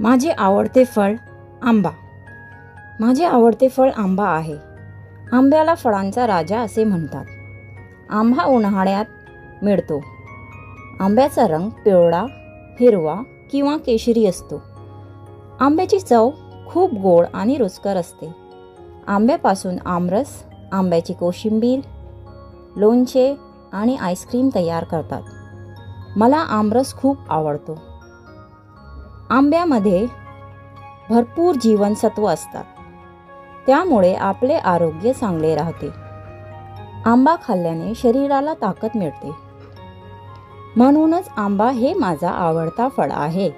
माझे आवडते फळ आंबा. माझे आवडते फळ आंबा आहे. आंब्याला फळांचा राजा असे म्हणतात. आंबा उन्हाळ्यात मिळतो. आंब्याचा रंग पिवळा, हिरवा किंवा केशरी असतो. आंब्याची चव खूप गोड आणि रुचकर असते. आंब्यापासून आमरस, आंब्याची कोशिंबीर, लोणचे आणि आईस्क्रीम तयार करतात. मला आमरस खूप आवडतो. आंब्यामध्ये भरपूर जीवनसत्व असतात. त्यामुळे आपले आरोग्य चांगले राहते. आंबा खाल्ल्याने शरीराला ताकद मिळते. म्हणूनच आंबा हे माझा आवडता फळ आहे.